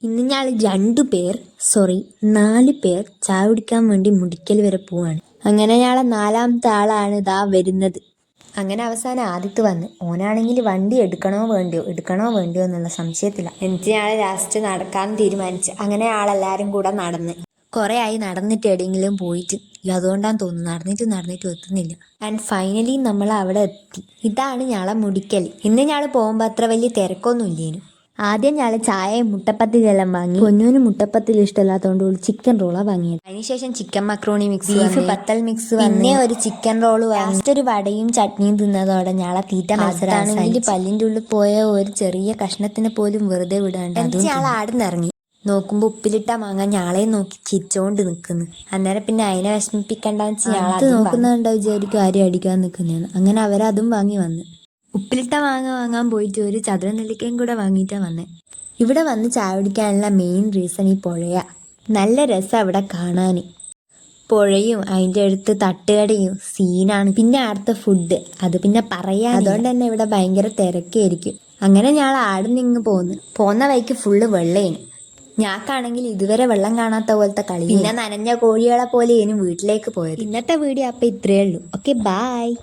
ഇന്ന് ഞാൻ 2 പേർ 4 പേർ ചായ കുടിക്കാൻ വേണ്ടി മുടിക്കൽ വരെ പോവാണ്. അങ്ങനെ ഞാളെ 4ാമത്തെ ആളാണ് ഇതാ വരുന്നത്. അങ്ങനെ അവസാനം ആദ്യത്ത് വന്ന് ഓനാണെങ്കിൽ വണ്ടി എടുക്കണോ വേണ്ടിയോ എന്നുള്ള സംശയത്തില്ല. എന്നിട്ട് ഞാളെ ലാസ്റ്റ് നടക്കാൻ തീരുമാനിച്ച്. അങ്ങനെ ആളെല്ലാരും കൂടെ നടന്ന് കുറേ ആയി നടന്നിട്ട് എവിടെയെങ്കിലും പോയിട്ട്. അതുകൊണ്ടാന്ന് തോന്നുന്നു നടന്നിട്ട് എത്തുന്നില്ല. ആൻഡ് ഫൈനലി നമ്മൾ അവിടെ എത്തി. ഇതാണ് ഞാളെ മുടിക്കൽ. ഇന്ന് ഞാൾ പോകുമ്പോൾ അത്ര വലിയ തിരക്കൊന്നും ഇല്ലേനു. ആദ്യം ഞാൻ ചായയും മുട്ടപ്പത്തിലെല്ലാം വാങ്ങി. പൊന്നൂന് മുട്ടപ്പത്തിൽ ഇഷ്ടമല്ലാത്തതുകൊണ്ട് ചിക്കൻ റോളാണ് വാങ്ങിയത്. അതിനുശേഷം ചിക്കൻ മക്രോണി മിക്സ്, ബീഫ് പത്തൽ മിക്സ്, പിന്നെ ഒരു ചിക്കൻ റോള് വാങ്ങി. ലാസ്റ്റ് ഒരു വടയും ചട്നിയും തിന്നതോടെ ഞാളെ തീറ്റ മത്സരമാണെങ്കിൽ പല്ലിൻ്റെ ഉള്ളിൽ പോയ ഒരു ചെറിയ കഷ്ണത്തിന് പോലും വെറുതെ വിടാണ്ട് എന്നിട്ട് ഞാൾ ആടുന്നിറങ്ങി. നോക്കുമ്പോൾ ഉപ്പിലിട്ട മാങ്ങ ഞാളെ നോക്കി ചിരിച്ചോണ്ട് നിൽക്കുന്നു. അന്നേരം പിന്നെ അതിനെ വിഷമിപ്പിക്കണ്ടെന്ന് വെച്ച് ഞാൾ അത് നോക്കുന്നുണ്ടോ വിചാരിക്കും ആരും അടിക്കാൻ നിൽക്കുന്നതാണ്. അങ്ങനെ അവരതും വാങ്ങി വന്ന്. ഉപ്പിലിട്ട മാങ്ങ വാങ്ങാൻ പോയിട്ട് ഒരു ചതുര നെല്ലിക്കയും കൂടെ വാങ്ങിയിട്ടാണ് വന്നത്. ഇവിടെ വന്ന് ചായ കുടിക്കാനുള്ള മെയിൻ റീസൺ ഈ പുഴയാണ്. നല്ല രസം അവിടെ കാണാൻ. പുഴയും അതിൻ്റെ അടുത്ത് തട്ടുകടയും സീനാണ്. പിന്നെ അവിടുത്തെ ഫുഡ് അത് പിന്നെ പറയാൻ, അതുകൊണ്ട് തന്നെ ഇവിടെ ഭയങ്കര തിരക്കായിരിക്കും. അങ്ങനെ ഞാൻ ആടുന്നിങ്ങ് പോന്ന വഴിക്ക് ഫുള്ള് വെള്ളേനു. ഞാക്കാണെങ്കിൽ ഇതുവരെ വെള്ളം കാണാത്ത പോലത്തെ കളി. പിന്നെ നനഞ്ഞ കോഴികളെ പോലെ ഇനി വീട്ടിലേക്ക് പോയത്. ഇന്നത്തെ വീഡിയോ അപ്പം ഇത്രയേ ഉള്ളൂ. Okay, bye.